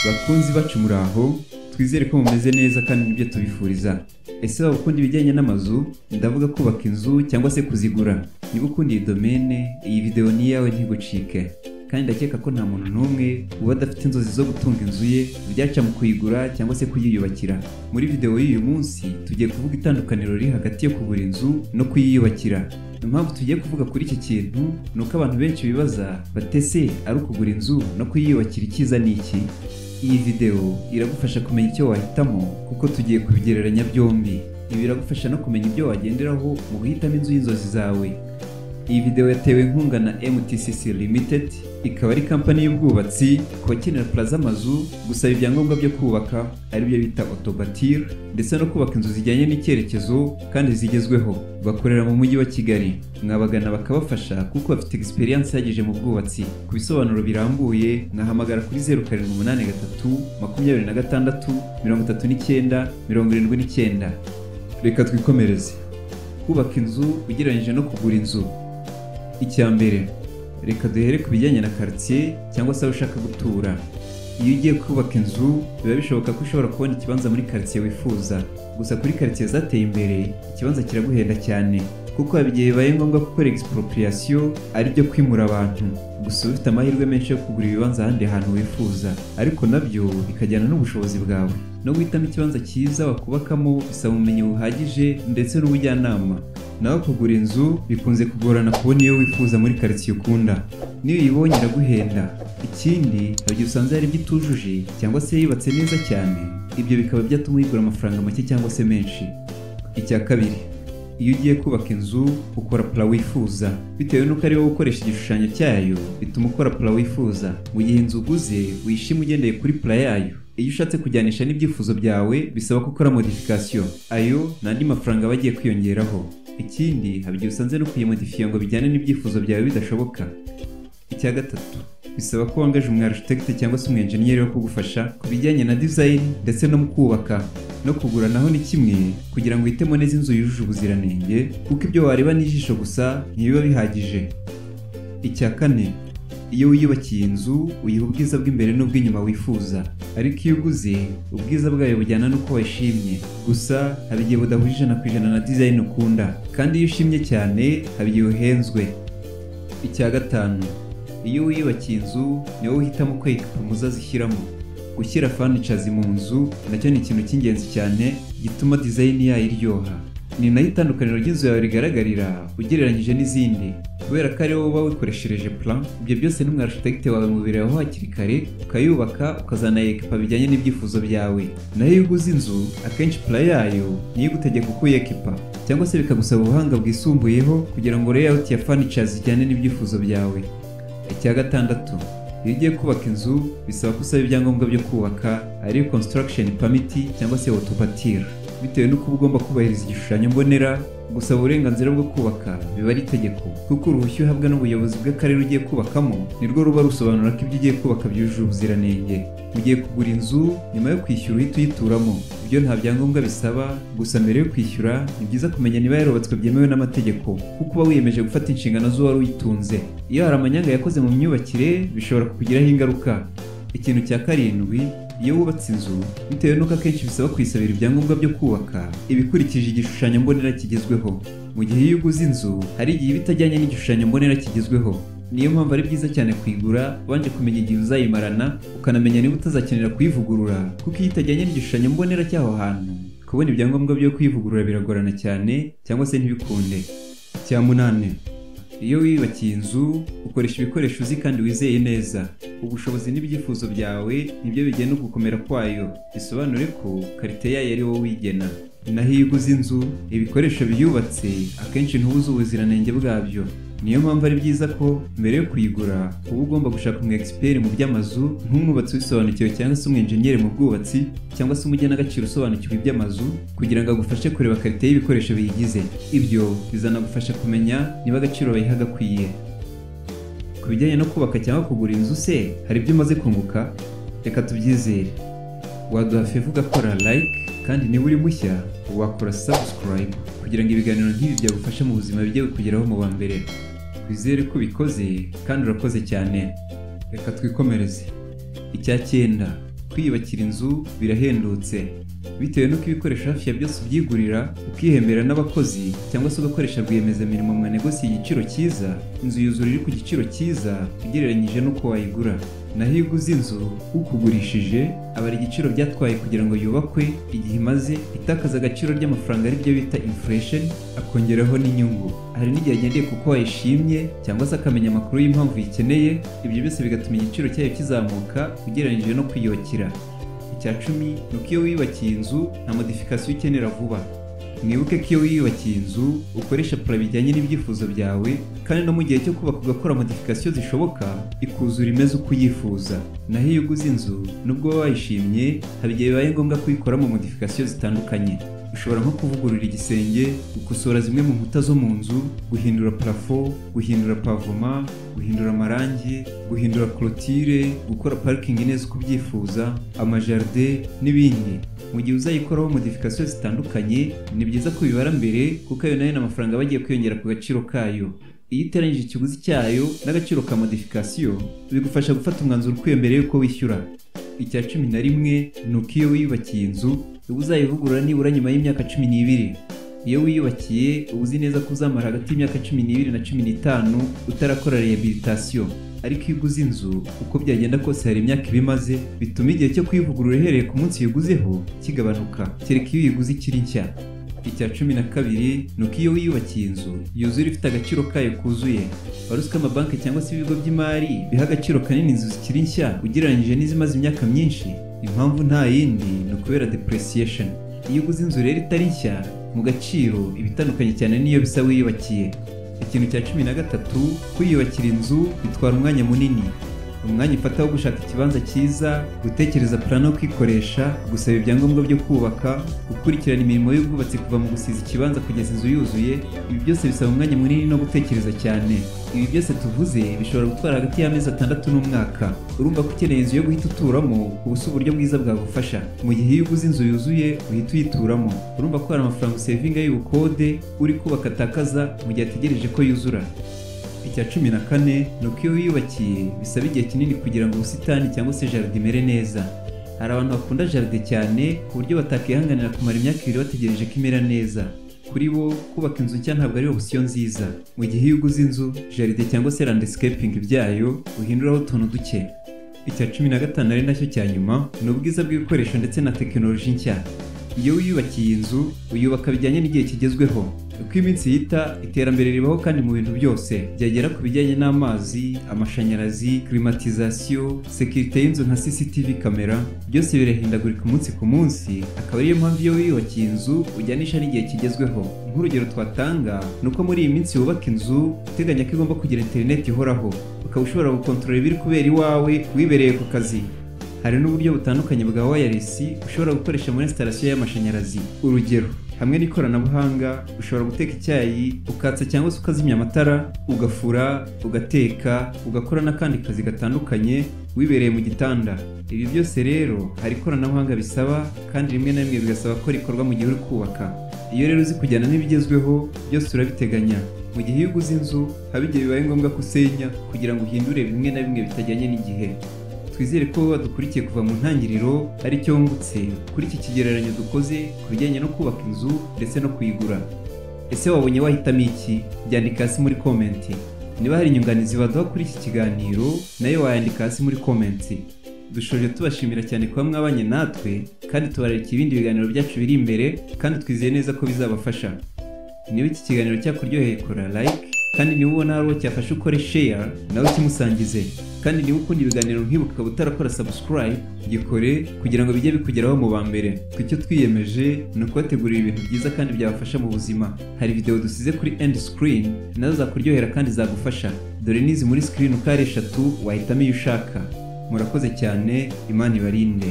bakunzi bacu muraho, twizere ko mumeze neza kandi nibyo tubifuriza. Ese waba ukunda ibijyanye n'amazu, ndavuga kubaka inzu cyangwa se kuzigura? Niba ukunda iyi domaine, iyi video ni iyawe ntigucike. Kandi ndakeka ko nta muntu n'umwe uba adafite inzozi zo gutunga inzu ye, byaca mu kuyigura cyangwa se kuyiyubakira. Muri video y'uyu munsi tugiye kuvuga itandukaniro riri hagati yo kugura inzu no kuyiyubakira. Impamvu tugiye kuvuga kuri iki kintu ni uko abantu benshi bibaza batese ari ukugura inzu no kuyiyubakira icyiza ni iki. Iyi video iragufasha kumenya icyo wahitamo kuko tugiye kubigereranya byombi. Ibi biragufasha no kumenya ibyo wagenderaho mu guhitamo inzu y'inzozi zawe. Iyi video yatewe inkunga na MTCC Limited, ikaba ari kampani y'ubwubatsi ku bakenera plaza z'amazu, gusaba ibyangombwa byo kubaka aribyo bita autobatir, ndetse no kubaka inzu zijyanye n'icyerekezo kandi zigezweho. Bakorera mu mujyi wa Kigali. Mwabagana bakabafasha kuko bafite experience ihagije mu bwubatsi. Ku bisobanuro birambuye mwahamagara kuri 0783 26 39 79. Reka twikomereze. Kubaka inzu ugereranyije no kugura inzu. Icya mbere, reka duhere ku bijyanye na quartier cyangwa se aho ushaka gutura. Iyo ugiye kubaka inzu biba bishoboka ko ushobora kubona ikibanza muri quartier wifuza. Gusa kuri quartier zateye imbere ikibanza kiraguhenda cyane kuko abigiye bibaye ngombwa gukora expropriation ari byo kwimura abantu. Gusa ufite amahirwe menshi yo kugura ibibanza ahandi hantu wifuza, ariko nabyo bikajyana n'ubushobozi bwawe. No guhitamo ikibanza cyiza wakubakamo bisaba ubumenyi buhagije ndetse n'ubujyanama. Naho kugura inzu bikunze kugorana kubona iyo wifuza muri quartier ukunda. Niyo uyibonye iraguhenda. Ikindi igihe usanze hari ibyo itujuje cyangwa se yubatse neza cyane, ibyo bikaba byatuma uyigura amafaranga make cyangwa se menshi. Icya kabiri, iyo ugiye kubaka inzu ukora plan wifuza. Bitewe n'uko ari wowe ukoresha igishushanyo cyayo, bituma ukora plan wifuza. Mu gihe inzu uguze wishima ugendeye kuri plan yayo. Iyo ushatse kujyanisha n'ibyifuzo byawe bisaba ko ukora modification. Ayo n'andi mafaranga bagiye kwiyongeraho. Ikindi habigiye usanze no kuyimodifiya ngo bijyane n'ibyifuzo byawe bidashoboka. Icya gatatu, bisaba ko wangaje umu architect cyangwa se umu engineer wo kugufasha ku bijyanye na design ndetse no mu kubaka. No kugura naho ni kimwe kugira ngo uhitemo neza inzu yujuje ubuziranenge, kuko ibyo wareba n'ijisho gusa ntibiba bihagije. Icya kane, iyo wiyubakiye inzu uyiha ubwiza bw'imbere n'ubw'inyuma wifuza, ariko iyo uguze ubwiza bwayo bujyana n'uko washimye. Gusa habigiye budahuje na design ukunda, kandi iyo ushimye cyane habigiye uhenzwe. Icya gatanu, iyo wiyubakiye inzu ni wowe uhitamo uko ekipa zishyiramo. Gushyira furnitures mu nzu nacyo ni ikintu cy'ingenzi cyane gituma design yayo iryoha. Ni nayo itandukaniro ry'inzu yawe rigaragarira ugereranyije n'izindi, kubera ko ari wowe uba wikoreshereje plan. Ibyo byose n'umu architect wawe mubireho hakiri kare, ukayubaka ukazanayekipa bijyanye n'ibyifuzo byawe. Naho iyo uguze inzu akenshi plan yayo niyo igutegeka uko uyekipa, cyangwa se bikagusaba ubuhanga bwisumbuyeho kugira ngo layout ya furnitures zijyane n'ibyifuzo byawe. Icya gatandatu, iyo ugiye kubaka inzu bisaba ko usaba ibyangombwa byo kubaka ari construction permit cyangwa se autobatir. Bitewe n'uko ugomba kubahiriza igishushanyo mbonera, gusaba uburenganzira bwo kubaka biba ari itegeko, kuko uruhushya uhabwa n'ubuyobozi bw'akarere ugiye kubakamo nirwo ruba rusobanura ko ibyo ugiye kubaka byujuje ubuziranenge. Ugiye kugura inzu nyuma yo kwishyura uhita uyituramo. Ibyo nta byangombwa bisaba, gusa mbere yo kwishyura ni byiza kumenya niba yarubatswe byemewe n'amategeko, kuko uba wiyemeje gufata inshingano z'uwari uyitunze. Iyo hari amanyanga yakoze mu myubakire bishobora kukugiraho ingaruka. Ikintu cya karindwi, iyo wubatse inzu bitewe n'uko akenshi bisaba kwisabira ibyangombwa byo kubaka ibikurikije igishushanyo mbonera kigezweho. Mu gihe iyo uguze inzu hari igihe bitajyanye n'igishushanyo mbonera kigezweho. Niyo mpamvu ari byiza cyane kuyigura ubanje kumenya igihe uzayimarana, ukanamenya niba utazakenera kuyivugurura, kuko iyo itajyanye n'igishushanyo mbonera cy'aho hantu kubona ibyangombwa byo kuyivugurura biragorana cyane cyangwa se ntibikunde. Icya munane, iyo wiyubakiye inzu ukoresha ibikoresho uzi kandi wizeye neza. Ubushobozi n'ibyifuzo byawe nibyo bigena ugukomera kwayo, bisobanure ko karite yayo ari wowe wigena. Naho iyo uguze inzu ibikoresho biyubatse akenshi ntubuze ubuziranenge bwabyo. Niyo mpamvu ari byiza ko mbere yo kuyigura uba ugomba gushaka umu expert mu by'amazu, nk'umwubatsi ubisobanukiwe cyangwa se umu engineer mu bwubatsi, cyangwa se umugenagaciro usobanukiwe iby'amazu, kugira ngo agufashe kureba karite y'ibikoresho biyigize. Ibyo bizanagufasha kumenya niba agaciro bayiha gakwiye. Ku bijyanye no kubaka cyangwa kugura inzu se hari ibyo umaze kunguka? Reka tubyizere. Waduha favor ugakora like, kandi niba uri mushya wakora subscribe kugira ngo ibiganiro nk'ibi byagufasha mu buzima bijye kugeraho mu ba mbere. Twizere ko bikoze kandi urakoze cyane. Reka twikomereze. Icya cyenda, kwiyubakira inzu birahendutse bitewe n'uko ibikoresho hafi ya byose ubyigurira ukihembera n'abakozi cyangwa se ugakoresha rwiyemezamirimo mwanegosiye igiciro cyiza. Inzu yuzura iri ku giciro cyiza ugereranyije n'uko wayigura. Naho iyo uguze inzu ukugurishije abara igiciro byatwaye kugira ngo yubakwe, igihe imaze itakaza agaciro ry'amafaranga aribyo bita inflation, akongeraho n'inyungu. Hari n'igihe agendeye kuko wayishimye cyangwa se akamenya amakuru y'impamvu yikeneye, ibyo byose bigatuma igiciro cyayo kizamuka ugereranyije no kwiyubakira. Icya 10 ni uko iyo wiyubakiye inzu nta modification ukenera vuba. Mwibuke ko iyo wiyubakiye inzu ukoresha plan bijyanye n'ibyifuzo byawe, kandi no mu gihe cyo kubaka ugakora modification zishoboka ikuzura imeze uko uyifuza. Naho iyo uguze inzu nubwo wayishimye hari igihe bibaye ngombwa kuyikoramo modification zitandukanye. Ushobora nko kuvugurura igisenge, gukosora zimwe mu nkuta zo mu nzu, guhindura plafond, guhindura pavoma, guhindura amarangi, guhindura clôture, gukora parking neza uko ubyifuza, amajardin n'ibindi. Mu gihe uzayikoraho modification zitandukanye ni byiza ko bibara mbere kuko ayo nayo n'amafaranga bagiye kwiyongera ku gaciro kayo. Iyo iteranyije ikiguzi cyayo n'agaciro ka modification bigufasha gufata umwanzuro ukwiye mbere yuko wishyura. Icya 11 ni uko iyo wiyubakiye inzu uba uzayivugurura nibura nyuma y'imyaka 12. Iyo wiyubakiye uba uzi neza ko uzamara hagati y'imyaka 12 na 15 utarakora rehabilitation. Ariko iyo uguze inzu uko byagenda kose hari imyaka ibimaze, bituma igihe cyo kuyivugurura uhereye ku munsi uyiguzeho kigabanuka, kereka iyo uyiguze ikiri nshya. Icya 12 ni uko iyo wiyubakiye inzu yuzura ifite agaciro kayo kuzuye. Wari uzi ko amabanki cyangwa se ibigo by'imari biha agaciro kanini inzu zikiri nshya ugereranyije n'izimaze imyaka myinshi? Impamvu nta yindi ni ukubera depreciation. Iyo uguze inzu rero itari nshya mu gaciro ibitandukanye cyane n'iyo bisa wiyubakiye. Ikintu cya 13, kwiyubakira inzu bitwara umwanya munini. Umwanya ifata wo gushaka ikibanza cyiza, gutekereza plan no kwikoresha, gusaba ibyangombwa byo kubaka, gukurikirana imirimo y'ubwubatsi kuva mu gusiza ikibanza kugeza inzu yuzuye, ibi byose bisaba umwanya munini no gutekereza cyane. Ibi byose tuvuze bishobora gutwara hagati y'amezi 6 n'umwaka. Urumva ko ukeneye inzu yo guhita uturamo, ubu si uburyo bwiza bwagufasha. Mu gihe iyo uguze inzu yuzuye uhita uyituramo, urumva ko hari amafaranga usevinga y'ubukode uri kubaka atakaza mu gihe ategereje ko yuzura. Icya 14 ni uko iyo wiyubakiye bisaba igihe kinini kugira ngo ubusitani cyangwa se jardin imere neza. Hari abantu bakunda jardin cyane ku buryo batakihanganira kumara imyaka 2 bategereje ko imera neza. Kuri bo kubaka inzu nshya ntabwo ari option nziza. Mu gihe iyo uguze inzu, jardin cyangwa se landscaping byayo uhinduraho utuntu duke. Icya 15 ari nacyo cya nyuma ni ubwiza bw'ibikoresho ndetse na tekinoloji nshya. Iyo wiyubakiye inzu uyubaka bijyanye n'igihe kigezweho. Uko iminsi yita iterambere ribaho kandi mu bintu byose byagera ku bijyanye n'amazi, amashanyarazi, climatisation, security y'inzu nka CCTV kamera, byose birahindagurika umunsi ku munsi. Akaba ariyo mpamvu iyo wiyubakiye inzu ujyanisha n'igihe kigezweho. Nk'urugero twatanga nuko muri iyi minsi wubaka inzu uteganya ko igomba kugira internet ihoraho, ukaba ushobora gukontorora ibiri kubera iwawe wibereye ku kazi. Hari n'uburyo butandukanye bwa wireless ushobora gukoresha muri installation y'amashanyarazi. Urugero, hamwe n'ikoranabuhanga ushobora guteka icyayi, ukatsa cyangwa se ukazimya amatara, ugafura, ugateka, ugakora n'akandi kazi gatandukanye wibereye mu gitanda. Ibi byose rero hari ikoranabuhanga bisaba, kandi rimwe na rimwe bigasaba ko rikorwa mu gihe uri kubaka. Iyo rero uzi kujyana n'ibigezweho byose urabiteganya. Mu gihe iyo uguze inzu haba igihe bibaye ngombwa kusenya kugira ngo uhindure bimwe na bimwe bitajyanye n'igihe. Twizere ko badukurikiye kuva mu ntangiriro ari cyo wungutse kuri iki kigereranyo dukoze ku bijyanye no kubaka inzu ndetse no kuyigura. Ese wabonye wahitamo iki? Byandika hasi muri comment. Niba hari inyunganizi baduha kuri iki kiganiro nayo wayandika hasi muri comment. Dushoje tubashimira cyane kuba mwabanye natwe, kandi tubararika ibindi biganiro byacu biri imbere, kandi twizeye neza ko bizabafasha. Niba iki kiganiro cyakuryoheye kora like, kandi niba ubona hari uwo cyafasha ukore share nawe kimusangize. Kandi niba ukunda ibiganiro nk'ibi ukaba utarakora subscribe, gikore kugira ngo bijye bikugeraho mu bambere. Icyo twiyemeje ni ukubategurira ibintu byiza kandi byabafasha mu buzima. Hari video dusize kuri end screen nazo zakuryohera kandi zagufasha. Dore nizi muri screen uko ari 3 wahitamo iyo ushaka. Murakoze cyane, Imana ibarinde.